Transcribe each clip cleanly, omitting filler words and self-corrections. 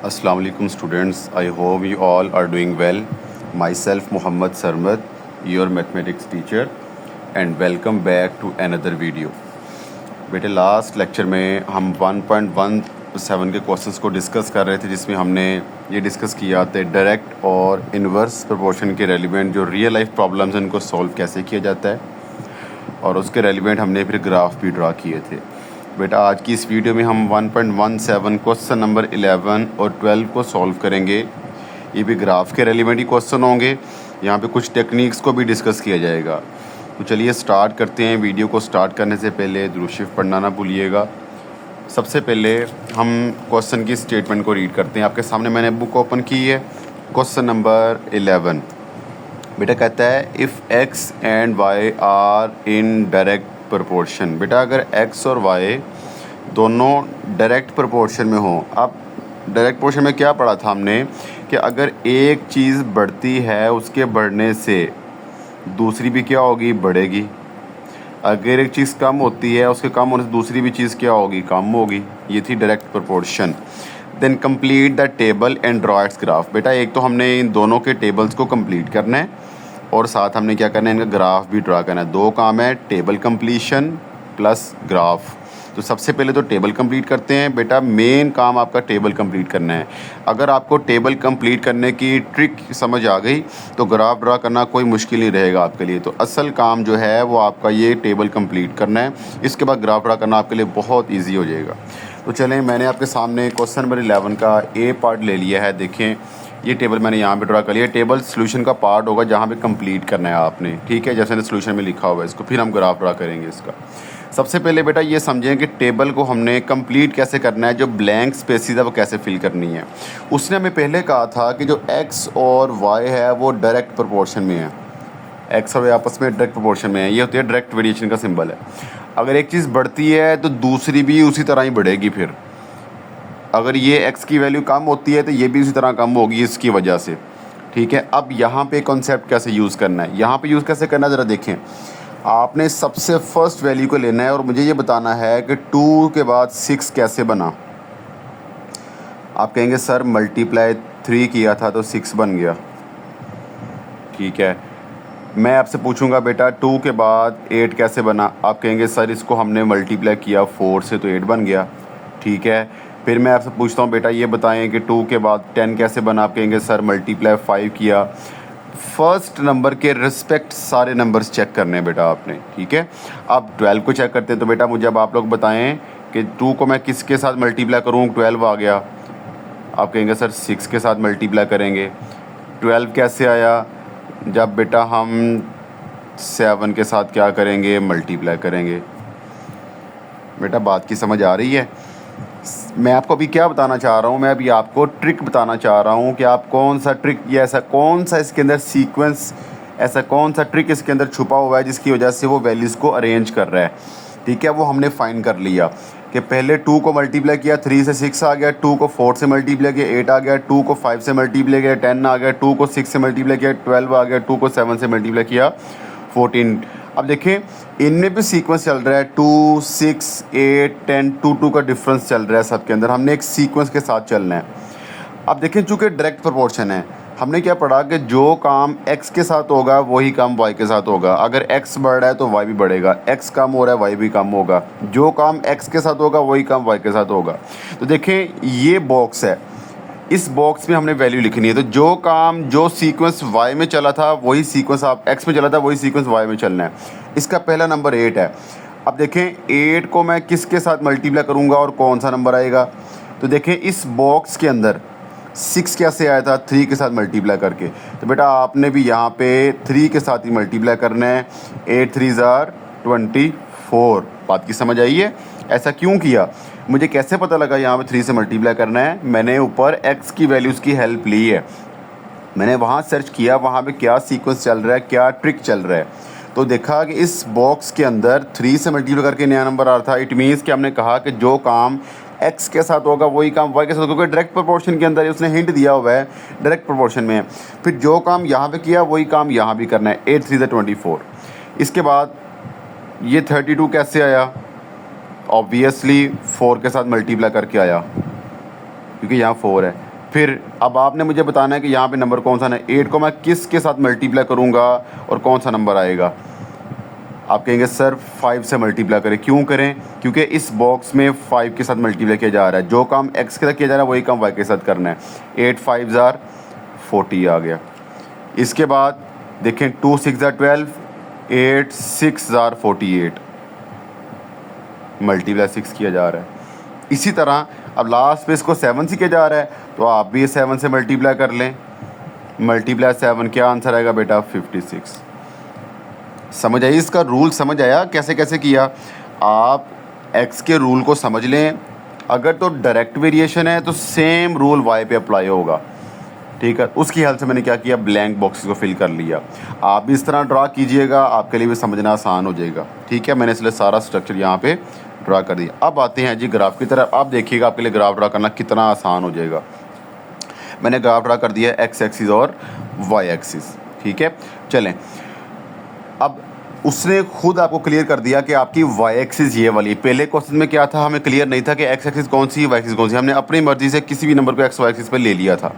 Assalamu alaikum students. I hope you all are doing well. Myself Muhammad Sarmad, your mathematics teacher, and welcome back to another video. बेटे last lecture में हम 1.17 के questions को discuss कर रहे थे, जिसमें हमने ये डिस्कस किया था डायरेक्ट और इन्वर्स प्रोपोर्शन के रेलिवेंट जो रियल लाइफ प्रॉब्लम्स हैं उनको सॉल्व कैसे किया जाता है, और उसके रेलिवेंट हमने फिर ग्राफ भी ड्रा किए थे। बेटा आज की इस वीडियो में हम 1.17 क्वेश्चन नंबर 11 और 12 को सॉल्व करेंगे। ये भी ग्राफ के रेलिवेंट ही क्वेश्चन होंगे। यहाँ पे कुछ टेक्निक्स को भी डिस्कस किया जाएगा। तो चलिए स्टार्ट करते हैं। वीडियो को स्टार्ट करने से पहले दुरूद शरीफ पढ़ना ना भूलिएगा। सबसे पहले हम क्वेश्चन की स्टेटमेंट को रीड करते हैं। आपके सामने मैंने बुक ओपन की है। क्वेश्चन नंबर 11 बेटा कहता है if x and y are in direct proportion. बेटा अगर x और y दोनों डायरेक्ट प्रोपोर्शन में हों। अब डायरेक्ट प्रोपोर्शन में क्या पढ़ा था हमने कि अगर एक चीज़ बढ़ती है उसके बढ़ने से दूसरी भी क्या होगी, बढ़ेगी। अगर एक चीज़ कम होती है उसके कम होने से दूसरी भी चीज़ क्या होगी, कम होगी। ये थी direct proportion. Then complete the table and draw its graph. बेटा एक तो हमने इन दोनों के टेबल्स को कंप्लीट करना है और साथ हमने क्या करना है, इनका ग्राफ भी ड्रा करना है। दो काम है, टेबल कंप्लीशन प्लस ग्राफ। तो सबसे पहले तो टेबल कंप्लीट करते हैं। बेटा मेन काम आपका टेबल कंप्लीट करना है। अगर आपको टेबल कंप्लीट करने की ट्रिक समझ आ गई तो ग्राफ ड्रा करना कोई मुश्किल नहीं रहेगा आपके लिए। तो असल काम जो है वो आपका ये टेबल कंप्लीट करना है। इसके बाद ग्राफ ड्रा करना आपके लिए बहुत ईजी हो जाएगा। तो चलें, मैंने आपके सामने क्वेश्चन नंबर 11 का ए पार्ट ले लिया है। देखें ये टेबल मैंने यहाँ पे ड्रा कर लिया। टेबल सोल्यूशन का पार्ट होगा जहाँ पे कंप्लीट करना है आपने, ठीक है, जैसे सोल्यूशन में लिखा हुआ है इसको। फिर हम ग्राफ ड्रा करेंगे इसका। सबसे पहले बेटा ये समझें कि टेबल को हमने कंप्लीट कैसे करना है, जो ब्लैंक स्पेसिस है वो कैसे फिल करनी है। उसने हमें पहले कहा था कि जो x और y है वो डायरेक्ट प्रोपोर्शन में है। x और y आपस में डायरेक्ट प्रोपोर्शन में है। ये होती है डायरेक्ट वेरिएशन का सिंबल है। अगर एक चीज़ बढ़ती है तो दूसरी भी उसी तरह ही बढ़ेगी। फिर अगर ये x की वैल्यू कम होती है तो ये भी उसी तरह कम होगी इसकी वजह से, ठीक है। अब यहाँ पे कॉन्सेप्ट कैसे यूज़ करना है, यहाँ पे यूज़ कैसे करना है ज़रा देखें। आपने सबसे फर्स्ट वैल्यू को लेना है और मुझे ये बताना है कि 2 के बाद 6 कैसे बना। आप कहेंगे सर मल्टीप्लाई 3 किया था तो 6 बन गया, ठीक है। मैं आपसे पूछूंगा बेटा 2 के बाद 8 कैसे बना। आप कहेंगे सर इसको हमने मल्टीप्लाई किया 4 से तो 8 बन गया, ठीक है। फिर मैं आपसे पूछता हूँ बेटा ये बताएं कि 2 के बाद 10 कैसे बना। आप कहेंगे सर मल्टीप्लाई 5 किया। फर्स्ट नंबर के रिस्पेक्ट सारे नंबर्स चेक करने हैं बेटा आपने, ठीक है। अब 12 को चेक करते हैं। तो बेटा मुझे अब आप लोग बताएं कि 2 को मैं किसके साथ मल्टीप्लाई करूँ, 12 आ गया। आप कहेंगे सर 6 के साथ मल्टीप्लाई करेंगे। 12 कैसे आया, जब बेटा हम 7 के साथ क्या करेंगे, मल्टीप्लाई करेंगे। बेटा बात की समझ आ रही है। मैं आपको अभी क्या बताना चाह रहा हूँ, मैं अभी आपको ट्रिक बताना चाह रहा हूँ कि आप कौन सा ट्रिक या ऐसा कौन सा इसके अंदर सीक्वेंस, ऐसा कौन सा ट्रिक इसके अंदर छुपा हुआ है जिसकी वजह से वो वैल्यूज़ को अरेंज कर रहा है, ठीक है। वो हमने फाइंड कर लिया कि पहले 2 को मल्टीप्लाई किया 3 से 6 आ गया, 2 को 4 से मल्टीप्लाई किया 8 आ गया, 2 को 5 से मल्टीप्लाई किया 10 आ गया, 2 को 6 से मल्टीप्लाई किया 12 आ गया, 2 को 7 से मल्टीप्लाई किया 14। अब देखें इनमें भी सीक्वेंस चल रहा है 2, 6, 8, 10, 2 का डिफरेंस चल रहा है सबके अंदर। हमने एक सीक्वेंस के साथ चलना है। अब देखें चूँकि डायरेक्ट प्रोपोर्शन है, हमने क्या पढ़ा कि जो काम x के साथ होगा वही काम y के साथ होगा। अगर x बढ़ रहा है तो y भी बढ़ेगा, x कम हो रहा है y भी कम होगा। जो काम x के साथ होगा वही काम y के साथ होगा। तो देखें ये बॉक्स है, इस बॉक्स में हमने वैल्यू लिखनी है। तो जो काम जो सीक्वेंस y में चला था वही सीक्वेंस आप x में चला था वही सीक्वेंस y में चलना है। इसका पहला नंबर 8 है। अब देखें 8 को मैं किसके साथ मल्टीप्लाई करूंगा और कौन सा नंबर आएगा। तो देखें इस बॉक्स के अंदर 6 कैसे आया था, 3 के साथ मल्टीप्लाई करके। तो बेटा आपने भी यहाँ पे 3 के साथ ही मल्टीप्लाई करना है। 8 3 जार 24। बात की समझ आई है। ऐसा क्यों किया, मुझे कैसे पता लगा यहाँ पे 3 से मल्टीप्लाई करना है। मैंने ऊपर x की वैल्यूज़ की हेल्प ली है। मैंने वहाँ सर्च किया वहाँ पे क्या सीक्वेंस चल रहा है, क्या ट्रिक चल रहा है। तो देखा कि इस बॉक्स के अंदर 3 से मल्टीप्लाई करके नया नंबर आ रहा था। इट मीन्स कि हमने कहा कि जो काम x के साथ होगा वही काम y के साथ होगा। डायरेक्ट प्रोपोर्शन के अंदर उसने हिंट दिया हुआ है, डायरेक्ट प्रोपोर्शन में। फिर जो काम यहाँ पे किया वही काम यहाँ भी करना है। 8 3 24। इसके बाद ये 32 कैसे आया, ऑब्वियसली 4 के साथ मल्टीप्लाई करके आया क्योंकि यहाँ 4 है। फिर अब आपने मुझे बताना है कि यहाँ पे नंबर कौन सा है। 8 को मैं किस के साथ मल्टीप्लाई करूँगा और कौन सा नंबर आएगा। आप कहेंगे सर 5 से मल्टीप्लाई करें। क्यों करें? क्योंकि इस बॉक्स में 5 के साथ मल्टीप्लाई किया जा रहा है। जो काम x के साथ किया जा रहा है वही काम y के साथ करना है। 8 5 ज़ार 40 आ गया। इसके बाद देखें 2 6 ज़ार 12, 8 6 ज़ार 48, मल्टीप्लाई 6 किया जा रहा है। इसी तरह अब लास्ट पे इसको 7 से किया जा रहा है, तो आप भी 7 से मल्टीप्लाई कर लें। मल्टीप्लाई 7, क्या आंसर आएगा बेटा? 56। समझ आई? इसका रूल समझ आया कैसे कैसे किया? आप x के रूल को समझ लें। अगर तो डायरेक्ट वेरिएशन है तो सेम रूल y पे अप्लाई होगा, ठीक है। उसकी हेल्प से मैंने क्या किया, ब्लैंक बॉक्स को फिल कर लिया। आप भी इस तरह ड्रा कीजिएगा, आपके लिए भी समझना आसान हो जाएगा, ठीक है। मैंने इसलिए सारा स्ट्रक्चर यहाँ पे ड्रा कर दिया। अब आते हैं जी ग्राफ की तरफ। आप देखिएगा आपके लिए ग्राफ ड्रा करना कितना आसान हो जाएगा। मैंने ग्राफ ड्रा कर दिया x एक्सिस और y एक्सिस, ठीक है। चलें, अब उसने खुद आपको क्लियर कर दिया कि आपकी y एक्सिस ये वाली। पहले क्वेश्चन में क्या था, हमें क्लियर नहीं था कि x एक्सिस कौन सी y एक्सिस कौन सी। हमने अपनी मर्जी से किसी भी नंबर को x y एक्सिस पर ले लिया था।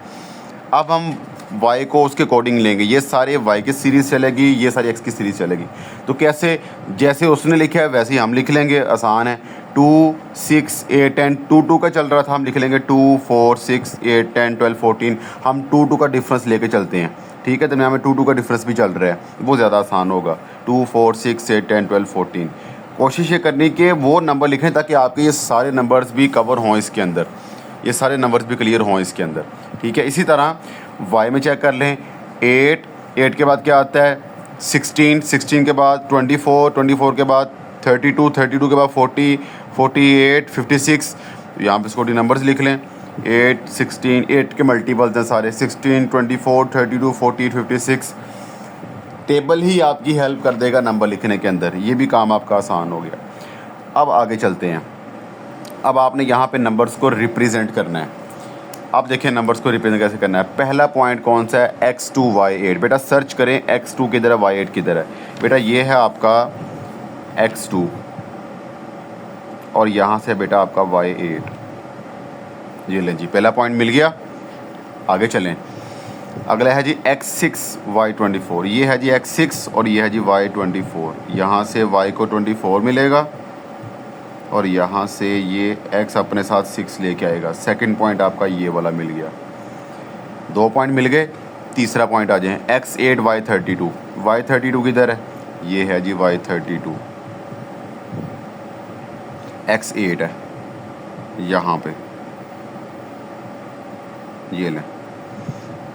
अब हम y को उसके अकॉर्डिंग लेंगे। ये सारे y की सीरीज़ चलेगी, ये सारी x की सीरीज़ चलेगी। तो कैसे? जैसे उसने लिखा है वैसे ही हम लिख लेंगे, आसान है। 2 6 8 10, 2 2 का चल रहा था, हम लिख लेंगे 2 4 6 8 10 12 14। हम 2 2 का डिफरेंस लेके चलते हैं, ठीक है। दरम्यान में 2 2 का डिफरेंस भी चल रहा है, वो ज़्यादा आसान होगा। 2 4 6 8 10 12 14। कोशिश ये करनी कि वो नंबर लिखें ताकि आपके ये सारे नंबर्स भी कवर हों इसके अंदर, ये सारे नंबर्स भी क्लियर हों इसके अंदर, ठीक है। इसी तरह y में चेक कर लें। 8 के बाद क्या आता है? 16 के बाद 24 के बाद 32 के बाद 40 48 56। यहाँ पे इसको नंबर्स लिख लें। 8 16, 8 के मल्टीपल्स हैं सारे, 16 24 32 48 56। टेबल ही आपकी हेल्प कर देगा नंबर लिखने के अंदर, ये भी काम आपका आसान हो गया। अब आगे चलते हैं। अब आपने यहाँ पे नंबर्स को रिप्रेजेंट करना है। अब देखिए नंबर्स को रिप्रेजेंट कैसे करना है। पहला पॉइंट कौन सा है? x2 y8। बेटा सर्च करें x2 किधर है, y8 किधर है। बेटा ये है आपका x2 और यहाँ से बेटा आपका y8। ये लें जी, पहला पॉइंट मिल गया। आगे चलें। अगला है जी x6 y24। ये है जी x6 और ये है जी y24। यहाँ से y को 24 मिलेगा और यहाँ से ये x अपने साथ 6 लेके आएगा। सेकंड पॉइंट आपका ये वाला मिल गया। 2 पॉइंट मिल गए। तीसरा पॉइंट आ जाए x8 y32। y32 किधर है? ये है जी y32। x8 है यहाँ पे, ये लें।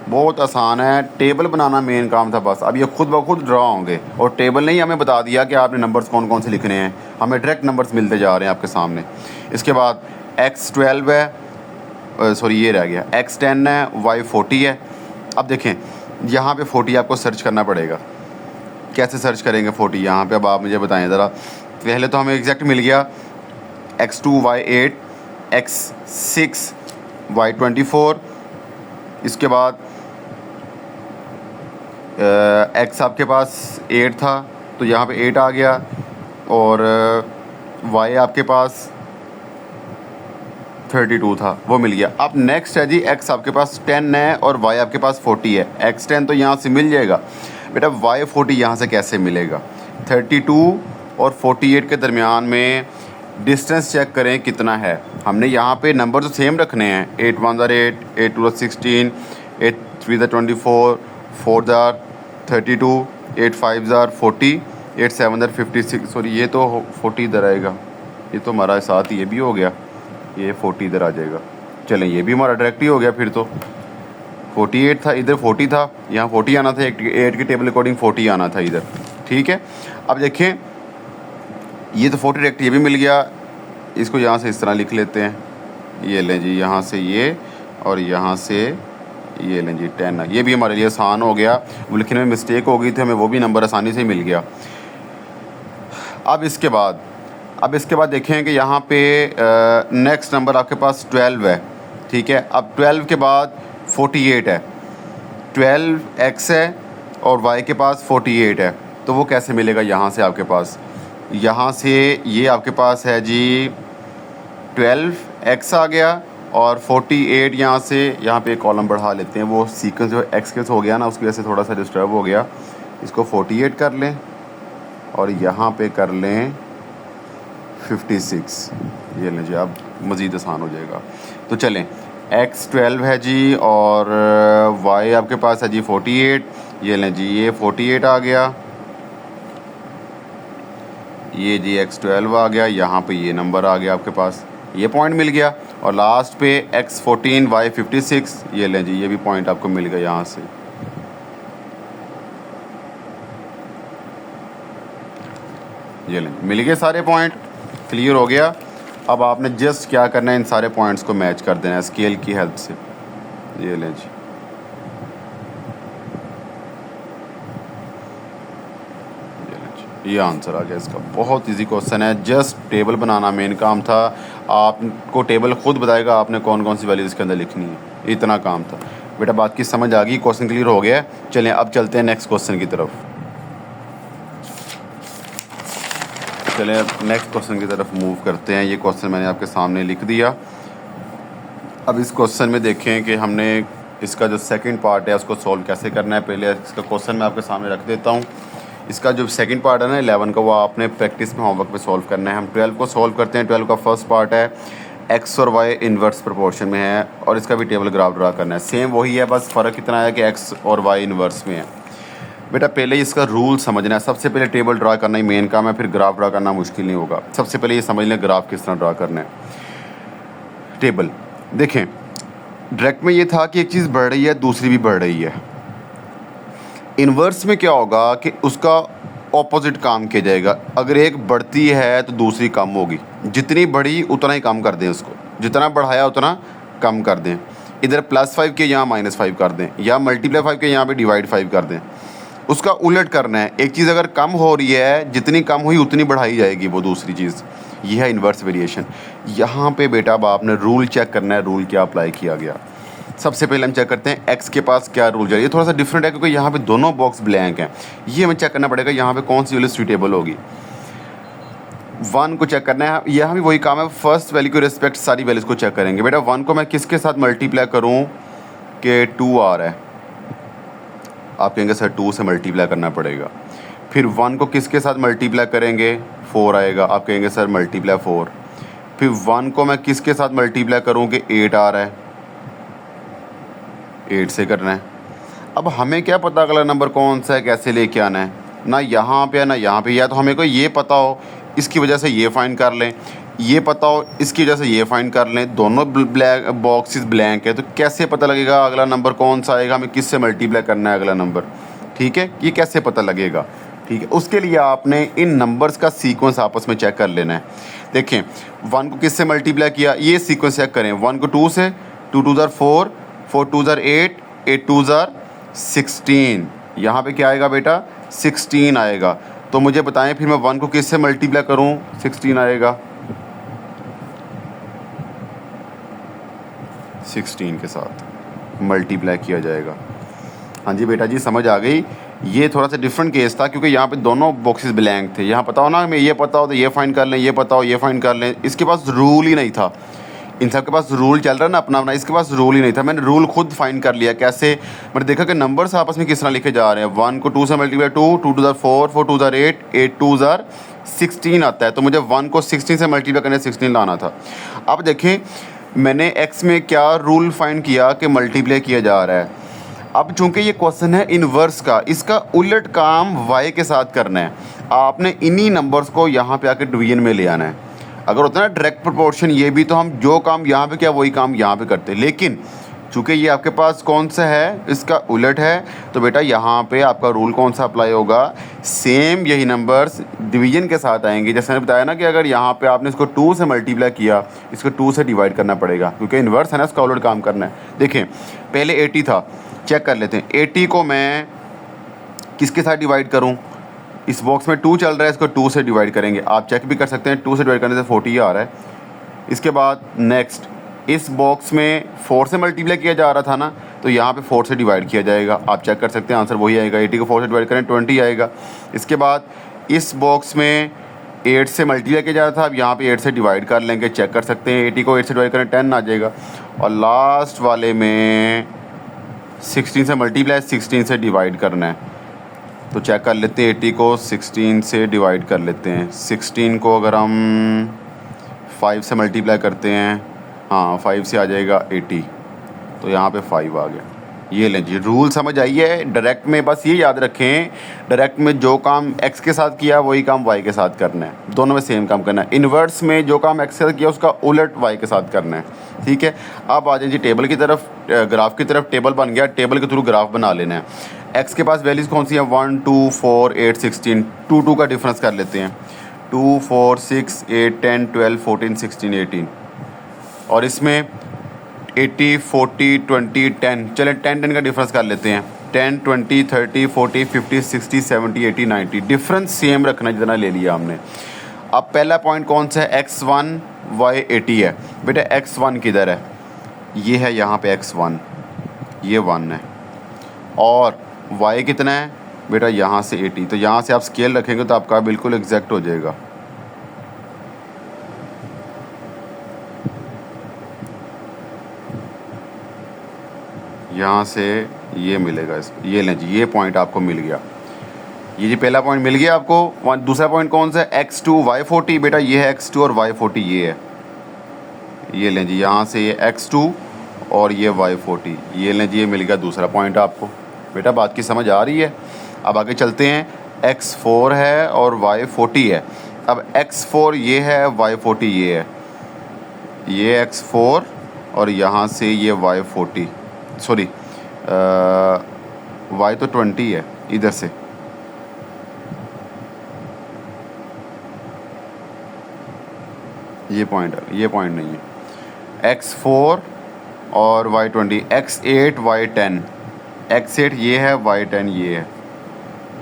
बहुत आसान है, टेबल बनाना मेन काम था बस। अब ये खुद ब खुद ड्रा होंगे और टेबल ने ही हमें बता दिया कि आपने नंबर्स कौन कौन से लिखने हैं। हमें डायरेक्ट नंबर्स मिलते जा रहे हैं आपके सामने। इसके बाद x12 है, सॉरी ये रह गया, x10 है, y40 है। अब देखें यहाँ पे 40 आपको सर्च करना पड़ेगा। कैसे सर्च करेंगे 40 यहाँ पे? अब आप मुझे बताएं ज़रा। पहले तो हमें एग्जैक्ट मिल गया x2 y8, x6 y24। इसके बाद x आपके पास 8 था तो यहाँ पे 8 आ गया और y आपके पास 32 था, वो मिल गया। अब नेक्स्ट है जी x आपके पास 10 है और y आपके पास 40 है। x10 तो यहाँ से मिल जाएगा बेटा, y40 यहाँ से कैसे मिलेगा? 32 और 48 के दरमियान में डिस्टेंस चेक करें कितना है। हमने यहाँ पे नंबर तो सेम रखने हैं। 8 1 ज़ार 8, 8 2 ज़ार 16, 8 3 ज़ार 24, 4 ज़ार 32, 8 5 ज़ार 40, 8 7 ज़ार 56। सॉरी ये तो 40 इधर आएगा, ये तो हमारा साथ ही ये भी हो गया, ये 40 इधर आ जाएगा। चलें ये भी हमारा डायरेक्ट ही हो गया। फिर तो 48 था, इधर 40 था, यहाँ 40 आना था। 8 की टेबल अकॉर्डिंग 40 आना था इधर, ठीक है। अब देखें ये तो 40 डायरेक्ट ये भी मिल गया। इसको यहाँ से इस तरह लिख लेते हैं। ये लें जी, यहाँ से ये और यहाँ से ये लें जी 10। ये भी हमारे लिए आसान हो गया। वो लिखने में मिस्टेक हो गई थी, हमें वो भी नंबर आसानी से मिल गया। अब इसके बाद देखें कि यहाँ पे नेक्स्ट नंबर आपके पास 12 है, ठीक है। अब 12 के बाद 48 है, 12x है और y के पास 48 है, तो वो कैसे मिलेगा? यहाँ से आपके पास, यहाँ से ये आपके पास है जी 12x आ गया और 48 यहाँ से यहाँ पे एक कॉलम बढ़ा लेते हैं, वो सीक्वेंस जो एक्स के हो गया ना उसकी वजह से थोड़ा सा डिस्टर्ब हो गया। इसको 48 कर लें और यहाँ पे कर लें 56, ये लें जी, अब मज़ीद आसान हो जाएगा। तो चलें, x 12 है जी और y आपके पास है जी 48, ये लें जी, ये 48 आ गया, ये जी x 12 आ गया, यहाँ पे ये नंबर आ गया आपके पास, ये पॉइंट मिल गया। और लास्ट पे x 14 y 56, ये लें जी, ये भी पॉइंट आपको मिल गया यहाँ से। ये लें, मिल गए सारे पॉइंट, क्लियर हो गया। अब आपने जस्ट क्या करना है, इन सारे पॉइंट्स को मैच कर देना है स्केल की हेल्प से। ये लें जी, ये आंसर आ गया इसका। बहुत इजी क्वेश्चन है, जस्ट टेबल बनाना मेन काम था। आपको टेबल खुद बताएगा आपने कौन कौन सी वैल्यूज इसके अंदर लिखनी है, इतना काम था बेटा। बात की समझ आ गई, क्वेश्चन क्लियर हो गया। चलें अब चलते हैं नेक्स्ट क्वेश्चन की तरफ। चलें अब नेक्स्ट क्वेश्चन की तरफ मूव करते हैं। ये क्वेश्चन मैंने आपके सामने लिख दिया। अब इस क्वेश्चन में देखें कि हमने इसका जो सेकंड पार्ट है उसको सॉल्व कैसे करना है। पहले इसका क्वेश्चन मैं आपके सामने रख देता हूँ। इसका जो सेकंड पार्ट है ना 11 का, वो आपने प्रैक्टिस में होमवर्क पे सॉल्व करना है। हम 12 को सॉल्व करते हैं। 12 का फर्स्ट पार्ट है एक्स और वाई इन्वर्स प्रोपोर्शन में है और इसका भी टेबल ग्राफ ड्रा करना है। सेम वही है, बस फ़र्क इतना है कि एक्स और वाई इन्वर्स में है। बेटा पहले इसका रूल समझना है। सबसे पहले टेबल ड्रा करना ही मेन काम है, फिर ग्राफ ड्रा करना मुश्किल नहीं होगा। सबसे पहले ये समझ लें ग्राफ किस तरह ड्रा करना है। टेबल देखें, डायरेक्ट में ये था कि एक चीज़ बढ़ रही है दूसरी भी बढ़ रही है। इन्वर्स में क्या होगा कि उसका ऑपोजिट काम किया जाएगा। अगर एक बढ़ती है तो दूसरी कम होगी। जितनी बढ़ी उतना ही कम कर दें उसको, जितना बढ़ाया उतना कम कर दें। इधर +5 के यहाँ -5 कर दें, या मल्टीप्लाई 5 के यहाँ पे डिवाइड 5 कर दें। उसका उलट करना है। एक चीज़ अगर कम हो रही है, जितनी कम हुई उतनी बढ़ाई जाएगी वो दूसरी चीज़। यह है इन्वर्स वेरिएशन। यहाँ पे बेटा अब आपने रूल चेक करना है, रूल क्या अप्लाई किया गया। सबसे पहले हम चेक करते हैं एक्स के पास क्या रूल जाए। ये थोड़ा सा डिफरेंट है क्योंकि यहाँ पे दोनों बॉक्स ब्लैंक हैं। ये हमें चेक करना पड़ेगा यहाँ पे कौन सी वैल्यू सूटेबल होगी। 1 को चेक करना है, यहाँ भी वही काम है। फर्स्ट वैल्यू के रिस्पेक्ट सारी वैल्यूज़ को चेक करेंगे। बेटा 1 को मैं किसके साथ मल्टीप्लाई करूँ कि 2 आ रहा है। आप कहेंगे सर 2 से मल्टीप्लाई करना पड़ेगा। फिर 1 को किसके साथ मल्टीप्लाई करेंगे, 4 आएगा। आप कहेंगे सर मल्टीप्लाई 4। फिर 1 को मैं किसके साथ मल्टीप्लाई करूँ कि 8 आ रहा है, 8 से करना है। अब हमें क्या पता अगला नंबर कौन सा है, कैसे लेके आना है। ना यहाँ पे है ना यहाँ पे। या तो हमें को ये पता हो इसकी वजह से ये फाइंड कर लें, ये पता हो इसकी वजह से ये फाइंड कर लें। दोनों ब्लैक बॉक्सेस ब्लैंक है, तो कैसे पता लगेगा अगला नंबर कौन सा आएगा, हमें किससे मल्टीप्लाई करना है अगला नंबर। ठीक है, ये कैसे पता लगेगा। ठीक है, उसके लिए आपने इन नंबर्स का सीक्वेंस आपस में चेक कर लेना है। देखें 1 को किससे मल्टीप्लाई किया, ये सीक्वेंस चेक करें। 1 को 2 से, 2 2 4, 4 2 8, 8 2 16। यहाँ पे क्या आएगा बेटा 16 आएगा। तो मुझे बताएं फिर मैं 1 को किससे मल्टीप्लाई करूँ, 16 आएगा 16 के साथ मल्टीप्लाई किया जाएगा। हाँ जी बेटा जी समझ आ गई। ये थोड़ा सा डिफरेंट केस था क्योंकि यहाँ पे दोनों बॉक्सेस ब्लैंक थे। यहाँ पता हो ना हमें, ये पता हो तो ये फाइंड कर लें, ये पता हो ये फाइंड कर लें। इसके पास रूल ही नहीं था। इन सब के पास रूल चल रहा है ना अपना अपना, इसके पास रूल ही नहीं था। मैंने रूल खुद फाइंड कर लिया। कैसे, मैंने देखा कि नंबर्स आपस में किस तरह लिखे जा रहे हैं। 1 को 2 से मल्टीप्लाई 2, 2 2 4, 4 2 8, 8 2 16 आता है। तो मुझे 1 को 16 से मल्टीप्लाई करने 16 लाना था। अब देखें मैंने एक्स में क्या रूल फाइंड किया कि मल्टीप्लाई किया जा रहा है। अब चूंकि ये क्वेश्चन है इन्वर्स का, इसका उलट काम वाई के साथ करना है। आपने इन्हीं नंबर्स को यहाँ पे आके डिवीजन में ले आना है। अगर होता है ना डायरेक्ट प्रोपोर्शन, ये भी तो हम जो काम यहाँ पे किया वही काम यहाँ पे करते। लेकिन चूँकि ये आपके पास कौन सा है, इसका उलट है, तो बेटा यहाँ पे आपका रूल कौन सा अप्लाई होगा, सेम यही नंबर्स डिवीजन के साथ आएंगे। जैसे मैंने बताया ना कि अगर यहाँ पे आपने इसको 2 से मल्टीप्लाई किया, इसको 2 से डिवाइड करना पड़ेगा क्योंकि इन्वर्स है ना, इसका उलट काम करना है। देखें पहले 80 था, चेक कर लेते हैं। 80 को मैं किसके साथ डिवाइड करूँ, इस बॉक्स में 2 चल रहा है, इसको 2 से डिवाइड करेंगे। आप चेक भी कर सकते हैं, 2 से डिवाइड करने से 40 आ रहा है। इसके बाद नेक्स्ट इस बॉक्स में 4 से मल्टीप्लाई किया जा रहा था ना, तो यहाँ पे 4 से डिवाइड किया जाएगा। आप चेक कर सकते हैं, आंसर वही आएगा। 80 को 4 से डिवाइड करें 20 आएगा। इसके बाद इस बॉक्स में 8 से मल्टीप्लाई किया जा रहा था, अब यहाँ पे 8 से डिवाइड कर लेंगे, चेक कर सकते हैं। 80 को 8 से डिवाइड करें 10 आ जाएगा। और लास्ट वाले में 16 से मल्टीप्लाई 16 से डिवाइड करना है, तो चेक कर लेते हैं। 80 को 16 से डिवाइड कर लेते हैं। 16 को अगर हम 5 से मल्टीप्लाई करते हैं, हाँ 5 से आ जाएगा 80, तो यहाँ पे 5 आ गया। ये लें जी, रूल समझ आई है। डायरेक्ट में बस ये याद रखें, डायरेक्ट में जो काम x के साथ किया वही काम y के साथ करना है, दोनों में सेम काम करना है। इन्वर्स में जो काम x के साथ किया उसका उलट y के साथ करना है, ठीक है। अब आ जाए जी टेबल की तरफ, ग्राफ की तरफ। टेबल बन गया, टेबल के थ्रू ग्राफ बना लेना है। x के पास वैल्यूज़ कौन सी हैं? 1 2 4 8 16। 2 का डिफरेंस कर लेते हैं। 2 4 6 8 10 12 14 16 18। और इसमें 80 40 20 10, चलें 10 का डिफरेंस कर लेते हैं। 10 20 30 40 50 60 70 80 90, डिफरेंस सेम रखना जितना ले लिया हमने। अब पहला पॉइंट कौन सा है? x1 y 80 है। बेटा x1 किधर है? ये है यहाँ पे x1, ये 1 है। और y कितना है? बेटा यहाँ से 80, तो यहाँ से आप स्केल रखेंगे तो आपका बिल्कुल एग्जैक्ट हो जाएगा। यहाँ से ये मिलेगा इसको, ये लें जी, ये पॉइंट आपको मिल गया। ये जी पहला पॉइंट मिल गया आपको। दूसरा पॉइंट कौन सा है? x2 y40। बेटा ये है x2 और y40 ये है। ये लें जी, यहाँ से ये x2 और ये y40, ये लें जी, ये मिल गया दूसरा पॉइंट आपको। बेटा बात की समझ आ रही है? अब आगे चलते हैं। x4 है और y40 है। अब x4 ये है, y40 ये है। ये x4 और यहाँ से ये y40, सॉरी y तो 20 है इधर से। ये पॉइंट नहीं है। x4 और y20, x8 y10, x8 ये है, y10 ये है,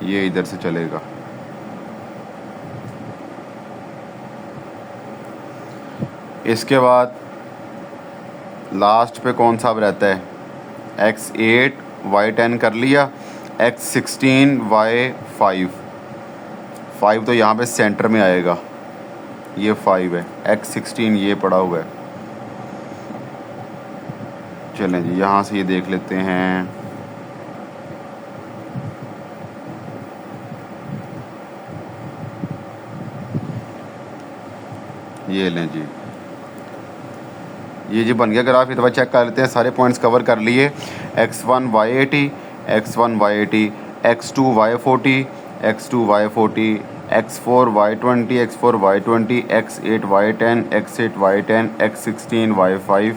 ये इधर से चलेगा। इसके बाद लास्ट पे कौन सा अब रहता है? x8 y10 कर लिया, x16 y5, 5 तो यहाँ पे सेंटर में आएगा, ये 5 है। x16 ये पड़ा हुआ है। चलें जी, यहाँ से ये देख लेते हैं। ये लें जी, ये जी बन गया ग्राफ। ये दफ़ा चेक कर लेते हैं, सारे पॉइंट्स कवर कर लिए। x1 y80, x1 y80, x2 y40, x2 y40, x4 y20, x4 y20, x8 y10, x8 y10, x16 y5,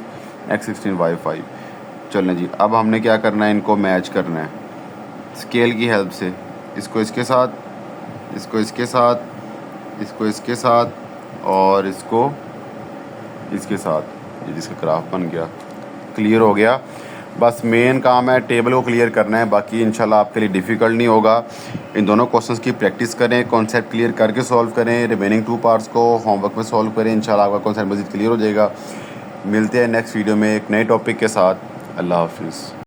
x16 y5। चलें जी, अब हमने क्या करना है? इनको मैच करना है स्केल की हेल्प से। इसको इसके साथ, इसको इसके साथ, इसको इसके साथ और इसको इसके साथ। ये जिसका ग्राफ बन गया, क्लियर हो गया। बस मेन काम है टेबल को क्लियर करना है, बाकी इंशाल्लाह आपके लिए डिफ़िकल्ट नहीं होगा। इन दोनों क्वेश्चंस की प्रैक्टिस करें, कॉन्सेप्ट क्लियर करके सॉल्व करें, रिमेनिंग 2 पार्ट्स को होमवर्क में सॉल्व करें। इंशाल्लाह आपका कॉन्सेप्ट मज़ीद क्लियर हो जाएगा। मिलते हैं नेक्स्ट वीडियो में एक नए टॉपिक के साथ। अल्लाह हाफिज़।